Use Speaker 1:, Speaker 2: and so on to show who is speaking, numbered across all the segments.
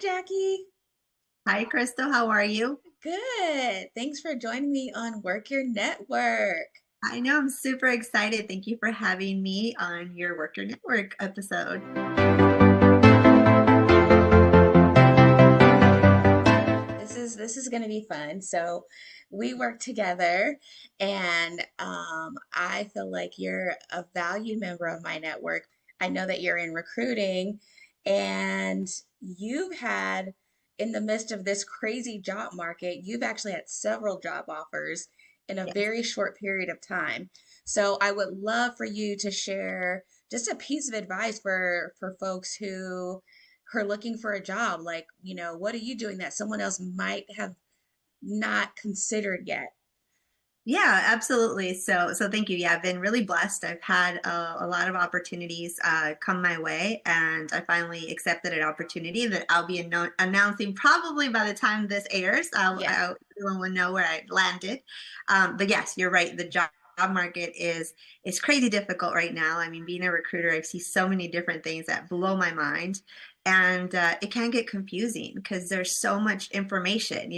Speaker 1: Jackie.
Speaker 2: Hi, Crystal. How are you?
Speaker 1: Good. Thanks for joining me on Work Your Network.
Speaker 2: I know I'm super excited. Thank you for having me on your Work Your Network episode.
Speaker 1: This is going to be fun. So, we work together, and I feel like you're a valued member of my network. I know that you're in recruiting, and you've had, in the midst of this crazy job market, you've actually had several job offers in a
Speaker 2: Yes.
Speaker 1: very short period of time. So, I would love for you to share just a piece of advice for folks who are looking for a job. Like, what are you doing that someone else might have not considered yet?
Speaker 2: Yeah, absolutely. So thank you. Yeah, I've been really blessed. I've had a lot of opportunities come my way, and I finally accepted an opportunity that I'll be announcing probably by the time this airs.
Speaker 1: Yeah.
Speaker 2: Everyone will know where I landed. But yes, you're right. The job market is crazy difficult right now. I mean, being a recruiter, I see so many different things that blow my mind. And it can get confusing because there's so much information,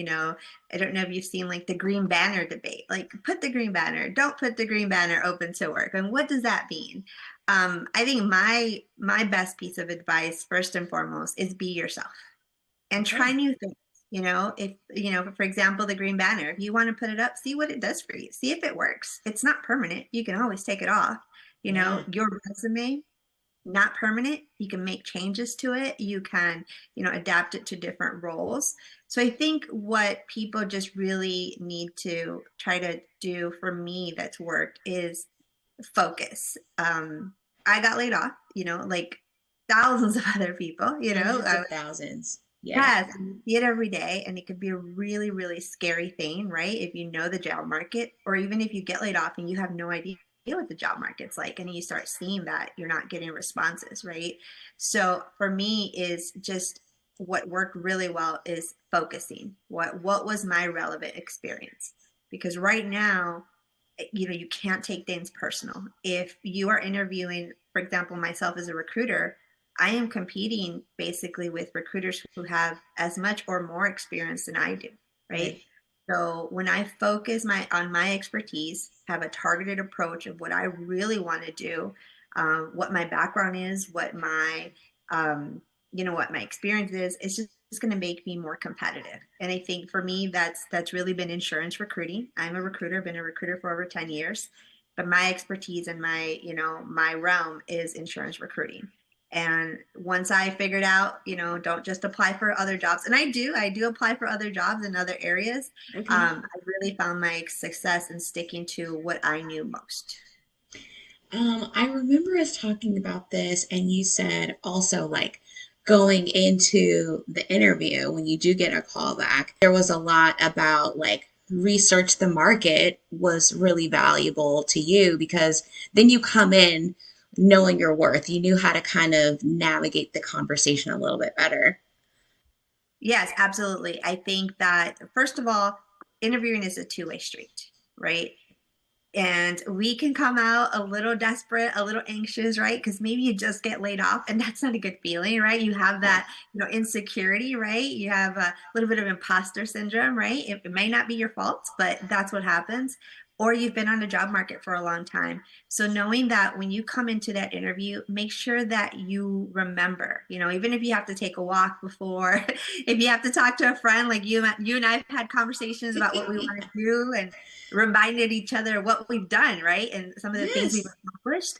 Speaker 2: I don't know if you've seen like the green banner debate, like put the green banner, don't put the green banner open to work. And what does that mean? I think my best piece of advice, first and foremost, is be yourself and try
Speaker 1: Okay.
Speaker 2: new things. If for example, the green banner, if you want to put it up, see what it does for you. See if it works. It's not permanent. You can always take it off.
Speaker 1: Yeah.
Speaker 2: Your resume, not permanent. You can make changes to it. You can, adapt it to different roles. So I think what people just really need to try to do for me that's worked is focus. I got laid off, like thousands of other people,
Speaker 1: Hundreds of thousands. Yeah.
Speaker 2: yes, and you see it every day, and it could be a really, really scary thing, right? If you know the job market, or even if you get laid off and you have no idea what the job market's like, and you start seeing that you're not getting responses, right? So for me, is just what worked really well is focusing. What was my relevant experience? Because right now, you can't take things personal. If you are interviewing, for example, myself as a recruiter, I am competing basically with recruiters who have as much or more experience than I do, right?
Speaker 1: Right.
Speaker 2: So when I focus on my expertise, have a targeted approach of what I really want to do, what my background is, um, what my experience is, it's just going to make me more competitive. And I think for me, that's really been insurance recruiting. I'm a recruiter, been a recruiter for over 10 years, but my expertise and my realm is insurance recruiting. And once I figured out, don't just apply for other jobs. And I do apply for other jobs in other areas.
Speaker 1: Okay.
Speaker 2: I really found my success in sticking to what I knew most.
Speaker 1: I remember us talking about this, and you said also like going into the interview when you do get a call back, there was a lot about like research the market was really valuable to you because then you come in knowing your worth. You knew how to kind of navigate the conversation a little bit better.
Speaker 2: Yes, absolutely. I think that, first of all, interviewing is a two-way street, right? And we can come out a little desperate, a little anxious, right? Because maybe you just get laid off, and that's not a good feeling, right? You have
Speaker 1: Yeah.
Speaker 2: that, insecurity, right? You have a little bit of imposter syndrome, right? It may not be your fault, but that's what happens. Or you've been on the job market for a long time. So knowing that when you come into that interview, make sure that you remember, even if you have to take a walk before, if you have to talk to a friend, like you and I've had conversations about what we want to do, and reminded each other what we've done, right? And some of the things we've
Speaker 1: Yes.
Speaker 2: accomplished,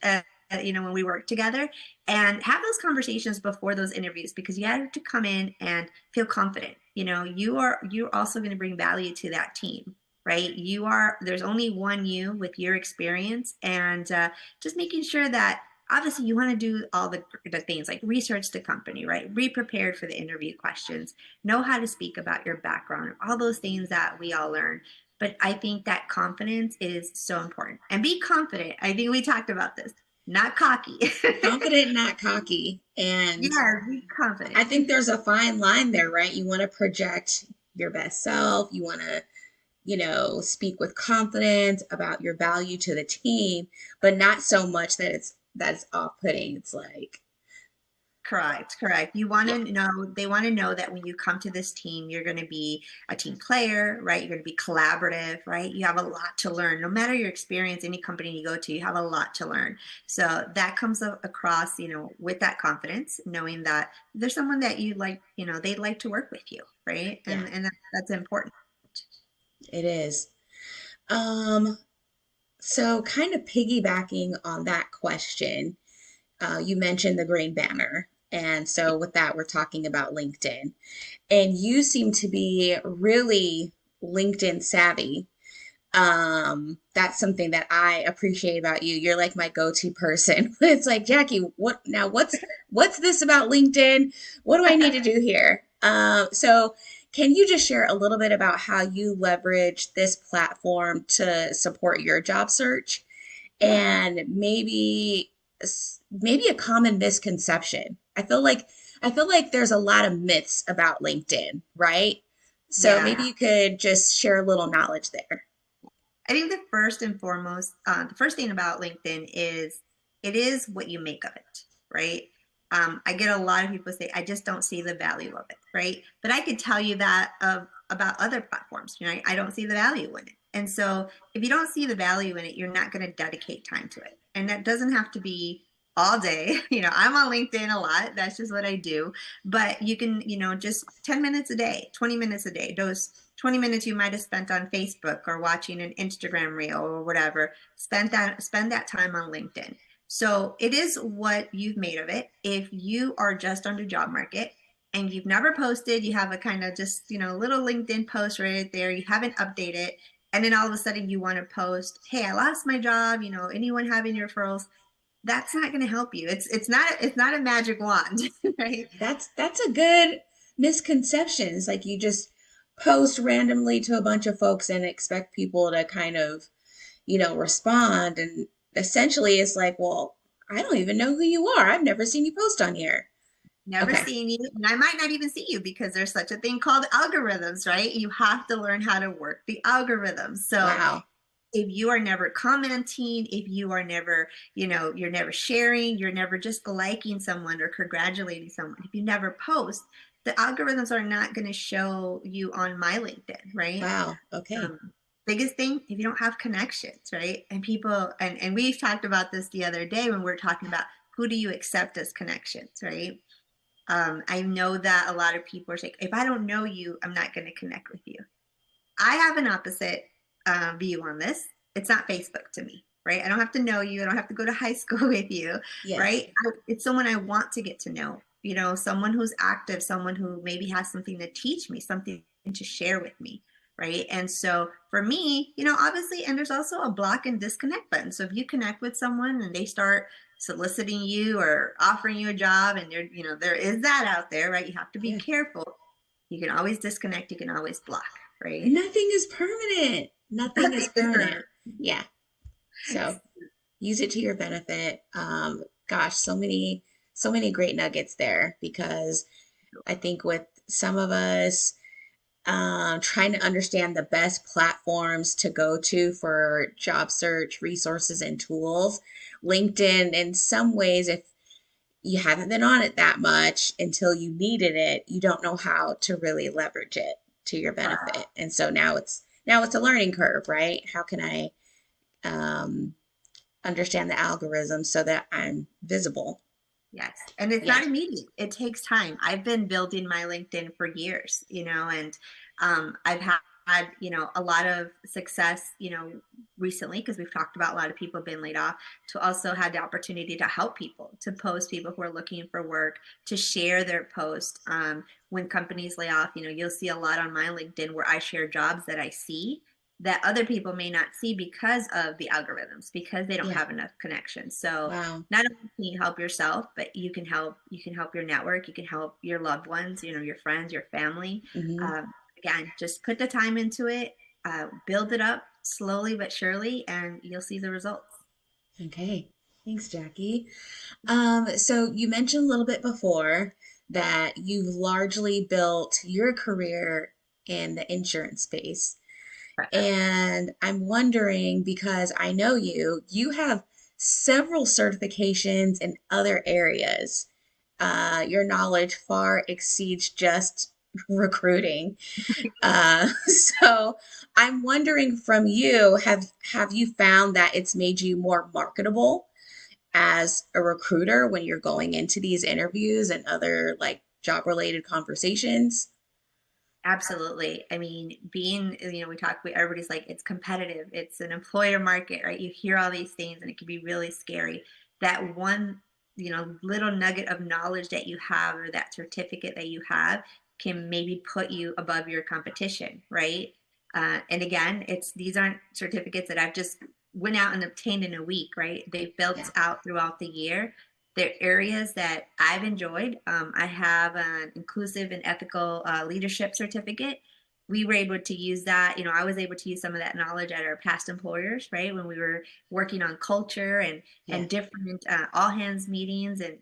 Speaker 2: when we work together, and have those conversations before those interviews, because you have to come in and feel confident. You're also going to bring value to that team, right? There's only one you with your experience, and just making sure that obviously you want to do all the things like research the company, right? Be prepared for the interview questions, know how to speak about your background, all those things that we all learn. But I think that confidence is so important. And be confident. I think we talked about this. Not cocky.
Speaker 1: Confident, not cocky. And
Speaker 2: Yeah, be
Speaker 1: I
Speaker 2: confident.
Speaker 1: think there's a fine line there, right? You want to project your best self. You want to, speak with confidence about your value to the team, but not so much that it's off-putting. It's like,
Speaker 2: Correct, correct. You want
Speaker 1: Yeah,
Speaker 2: to know, they want to know that when you come to this team, you're going to be a team player, right? You're going to be collaborative, right? You have a lot to learn. No matter your experience, any company you go to, you have a lot to learn. So that comes across, with that confidence, knowing that there's someone that you like, they'd like to work with you, right?
Speaker 1: yeah,
Speaker 2: And that's important.
Speaker 1: it is. Um, so kind of piggybacking on that question, you mentioned the green banner. And so with that, we're talking about LinkedIn. And you seem to be really LinkedIn savvy. That's something that I appreciate about you. You're like my go-to person. It's like, Jackie, what's this about LinkedIn? What do I need to do here? So can you just share a little bit about how you leverage this platform to support your job search
Speaker 2: Yeah.
Speaker 1: and maybe a common misconception? I feel like there's a lot of myths about LinkedIn, right? So maybe
Speaker 2: Yeah.
Speaker 1: you could just share a little knowledge there.
Speaker 2: I think the first and foremost, the first thing about LinkedIn is it is what you make of it, right? I get a lot of people say, I just don't see the value of it, right? But I could tell you that about other platforms, right? I don't see the value in it. And so if you don't see the value in it, you're not going to dedicate time to it. And that doesn't have to be all day. I'm on LinkedIn a lot. That's just what I do. But you can, just 10 minutes a day, 20 minutes a day, those 20 minutes you might have spent on Facebook or watching an Instagram reel or whatever, spend that time on LinkedIn. So it is what you've made of it. If you are just on the job market and you've never posted, you have a kind of just, little LinkedIn post right there, you haven't updated, and then all of a sudden you want to post, hey, I lost my job, anyone have any referrals? That's not going to help you. It's not a magic wand, right?
Speaker 1: That's a good misconception. It's like you just post randomly to a bunch of folks and expect people to kind of, respond. And essentially it's like, well, I don't even know who you are. I've never seen you post on here.
Speaker 2: Never
Speaker 1: Okay.
Speaker 2: seen you, and I might not even see you because there's such a thing called algorithms, right? You have to learn how to work the algorithms. So
Speaker 1: Wow.
Speaker 2: if you are never commenting, if you are never, you're never sharing, you're never just liking someone or congratulating someone, if you never post, the algorithms are not going to show you on my LinkedIn, right?
Speaker 1: Wow. Okay.
Speaker 2: Um, Biggest thing, if you don't have connections, right? And people, and we've talked about this the other day when we're talking about who do you accept as connections, right? I know that a lot of people are saying, if I don't know you, I'm not going to connect with you. I have an opposite view on this. It's not Facebook to me, right? I don't have to know you. I don't have to go to high school with you,
Speaker 1: Yes.
Speaker 2: right? It's someone I want to get to know, someone who's active, someone who maybe has something to teach me, something to share with me, right? And so for me, obviously, and there's also a block and disconnect button. So if you connect with someone and they start soliciting you or offering you a job and there is that out there, right? You have to be
Speaker 1: Yeah.
Speaker 2: careful. You can always disconnect, you can always block, right?
Speaker 1: Nothing is permanent. Nothing is
Speaker 2: Nothing is
Speaker 1: permanent.
Speaker 2: permanent.
Speaker 1: Yeah. So use it to your benefit. Gosh, so many great nuggets there because I think with some of us trying to understand the best platforms to go to for job search resources and tools, LinkedIn, in some ways, if you haven't been on it that much until you needed it, you don't know how to really leverage it to your benefit. And so now it's a learning curve, right? How can I um, understand the algorithm so that I'm visible?
Speaker 2: Yes. And it's
Speaker 1: Yeah.
Speaker 2: not immediate. It takes time. I've been building my LinkedIn for years, and I've had, a lot of success, recently because we've talked about a lot of people being laid off, to also had the opportunity to help people, to post people who are looking for work, to share their post. When companies lay off, you'll see a lot on my LinkedIn where I share jobs that I see that other people may not see because of the algorithms, because they don't
Speaker 1: Yeah.
Speaker 2: have enough connections. So
Speaker 1: Wow.
Speaker 2: not only can you help yourself, but you can help your network, you can help your loved ones, your friends, your family.
Speaker 1: Hmm.
Speaker 2: Again, just put the time into it, build it up slowly but surely, and you'll see the results.
Speaker 1: Okay. Thanks, Jackie. So you mentioned a little bit before that you've largely built your career in the insurance space. And I'm wondering because I know you have several certifications in other areas. Your knowledge far exceeds just recruiting. So I'm wondering from you, have you found that it's made you more marketable as a recruiter when you're going into these interviews and other like job related conversations?
Speaker 2: Absolutely. I mean, being, we talk, everybody's like, it's competitive, it's an employer market, right? You hear all these things and it can be really scary. That one, little nugget of knowledge that you have or that certificate that you have can maybe put you above your competition, right? And again, these aren't certificates that I've just went out and obtained in a week, right? They've
Speaker 1: Yeah.
Speaker 2: built out throughout the year. They're areas that I've enjoyed. I have an inclusive and ethical leadership certificate. We were able to use that. I was able to use some of that knowledge at our past employers, right? When we were working on culture
Speaker 1: Yeah.
Speaker 2: and different all hands meetings and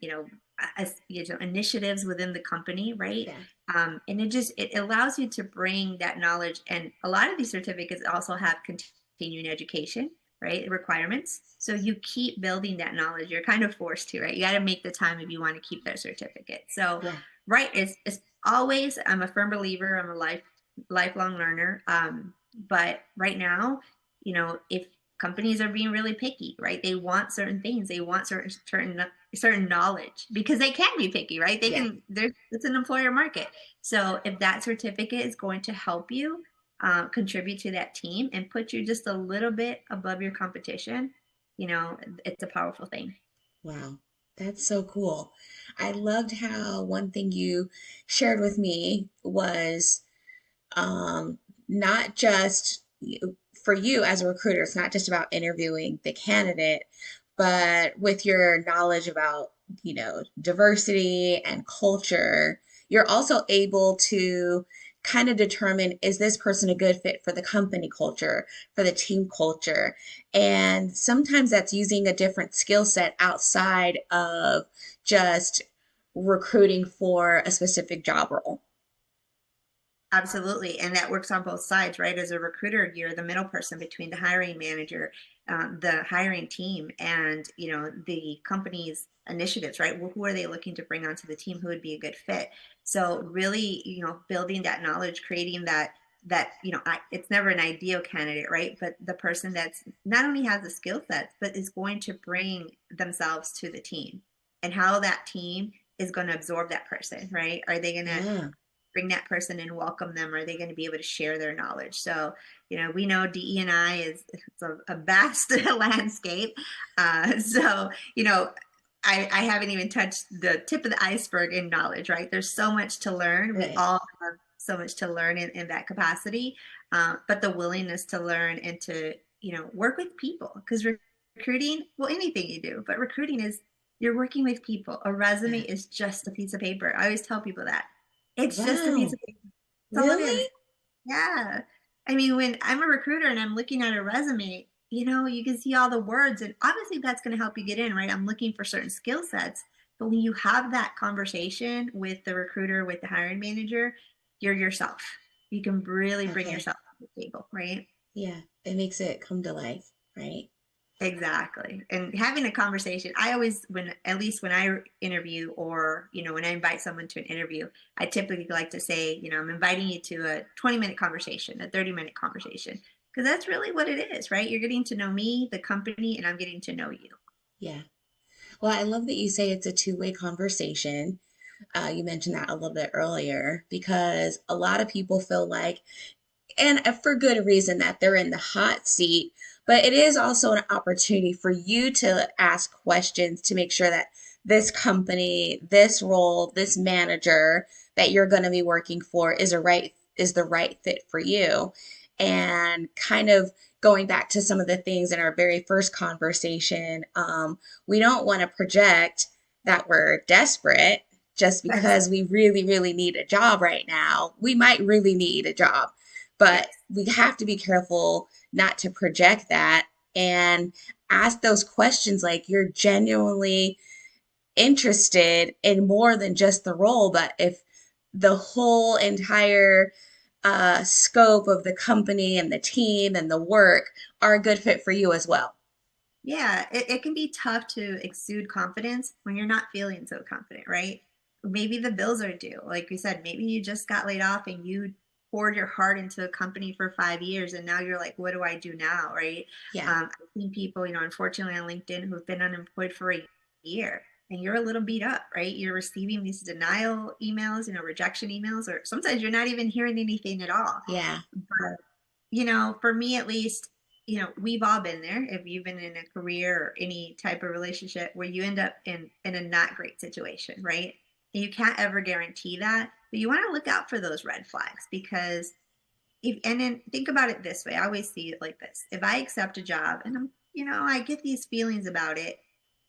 Speaker 2: initiatives within the company, right?
Speaker 1: Yeah.
Speaker 2: And it allows you to bring that knowledge. And a lot of these certificates also have continuing education, right? Requirements. So you keep building that knowledge. You're kind of forced to, right? You got to make the time if you want to keep that certificate. So,
Speaker 1: Yeah.
Speaker 2: right, it's always, I'm a firm believer. I'm a lifelong learner. But right now, if companies are being really picky, right? They want certain things. They want certain knowledge because they can be picky, right? They
Speaker 1: Yeah.
Speaker 2: can. It's an employer market. So if that certificate is going to help you contribute to that team and put you just a little bit above your competition, it's a powerful thing.
Speaker 1: Wow. That's so cool. I loved how one thing you shared with me was not just for you as a recruiter, it's not just about interviewing the candidate, but with your knowledge about, diversity and culture, you're also able to kind of determine, is this person a good fit for the company culture, for the team culture? And sometimes that's using a different skill set outside of just recruiting for a specific job role.
Speaker 2: Absolutely. And that works on both sides, right? As a recruiter, you're the middle person between the hiring manager, the hiring team, and, the company's initiatives, right? Well, who are they looking to bring onto the team? Who would be a good fit? So really, building that knowledge, creating it's never an ideal candidate, right? But the person that's not only has the skill sets, but is going to bring themselves to the team and how that team is going to absorb that person, right? Are they going to
Speaker 1: Yeah.
Speaker 2: bring that person and welcome them? Are they going to be able to share their knowledge? So, we know DE&I is it's a vast landscape. So, I haven't even touched the tip of the iceberg in knowledge, right? There's so much to learn. We
Speaker 1: Right.
Speaker 2: all have so much to learn in that capacity, but the willingness to learn and to, work with people because recruiting, well, anything you do, but recruiting is you're working with people. A resume
Speaker 1: Yeah.
Speaker 2: is just a piece of paper. I always tell people that it's just a piece
Speaker 1: Wow.
Speaker 2: of paper. That's all it is.
Speaker 1: Really?
Speaker 2: Yeah. I mean, when I'm a recruiter and I'm looking at a resume, you can see all the words, and obviously that's going to help you get in, right? I'm looking for certain skill sets. But when you have that conversation with the recruiter, with the hiring manager, you're yourself. You can really bring
Speaker 1: Okay.
Speaker 2: yourself to the table, right?
Speaker 1: Yeah. It makes it come to life, right?
Speaker 2: Exactly. And having a conversation, I always, at least when I interview or, when I invite someone to an interview, I typically like to say, I'm inviting you to a 20-minute conversation, a 30-minute conversation, because that's really what it is, right? You're getting to know me, the company, and I'm getting to know you.
Speaker 1: Yeah. Well, I love that you say it's a two-way conversation. You mentioned that a little bit earlier because a lot of people feel like, and for good reason, that they're in the hot seat, but it is also an opportunity for you to ask questions to make sure that this company, this role, this manager that you're going to be working for is the right fit for you. And kind of going back to some of the things in our very first conversation, we don't want to project that we're desperate just
Speaker 2: That's,
Speaker 1: because we really, really need a job right now. We might really need a job, but
Speaker 2: yes.
Speaker 1: we have to be careful not to project that and ask those questions like you're genuinely interested in more than just the role, but if the whole entire scope of the company and the team and the work are a good fit for you as well.
Speaker 2: Yeah, it can be tough to exude confidence when you're not feeling so confident, right? maybe the bills are due. Like you said, maybe you just got laid off and you poured your heart into a company for 5 years and now you're like, what do I do now? Right.
Speaker 1: Yeah.
Speaker 2: I've seen people, unfortunately on LinkedIn who've been unemployed for a year and you're a little beat up, right? You're receiving these denial emails, rejection emails, or sometimes you're not even hearing anything at all.
Speaker 1: Yeah.
Speaker 2: But, for me at least, we've all been there. If you've been in a career or any type of relationship where you end up in a not great situation, right? And you can't ever guarantee that, but you want to look out for those red flags because and then think about it this way. I always see it like this. If I accept a job and I get these feelings about it,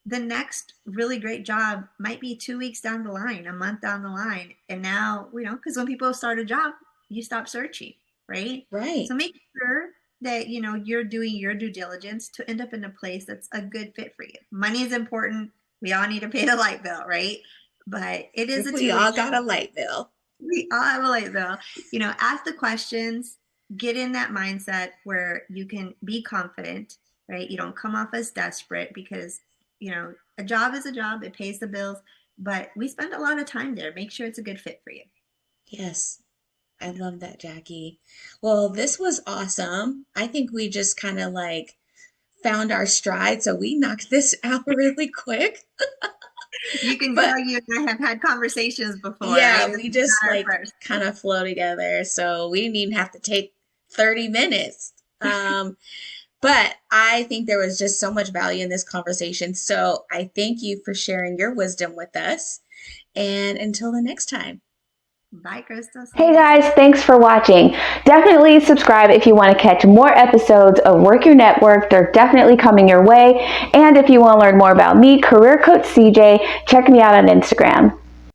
Speaker 2: the next really great job might be 2 weeks down the line, a month down the line. And now, because when people start a job, you stop searching, right?
Speaker 1: Right.
Speaker 2: So make sure that, you're doing your due diligence to end up in a place that's a good fit for you. Money is important. We all need to pay the light bill, right? But it is a
Speaker 1: We
Speaker 2: two-way
Speaker 1: all got a
Speaker 2: street.
Speaker 1: light bill.
Speaker 2: We all have a light bill. Ask the questions, get in that mindset where you can be confident, right? You don't come off as desperate because, a job is a job, it pays the bills, but we spend a lot of time there. Make sure it's a good fit for you.
Speaker 1: Yes. I love that, Jackie. Well, this was awesome. I think we just kind of like found our stride, so we knocked this out really quick.
Speaker 2: You can
Speaker 1: But
Speaker 2: tell you and I have had conversations before,
Speaker 1: yeah,
Speaker 2: right? This
Speaker 1: we
Speaker 2: is
Speaker 1: just
Speaker 2: not our
Speaker 1: like
Speaker 2: first.
Speaker 1: kind of flow together, so we didn't even have to take 30 minutes. But I think there was just so much value in this conversation. So I thank you for sharing your wisdom with us. And until the next time.
Speaker 2: Bye, Crystal. See
Speaker 3: Hey
Speaker 2: you.
Speaker 3: guys, thanks for watching. Definitely subscribe if you want to catch more episodes of Work Your Network. They're definitely coming your way. And if you want to learn more about me, Career Coach CJ, check me out on Instagram.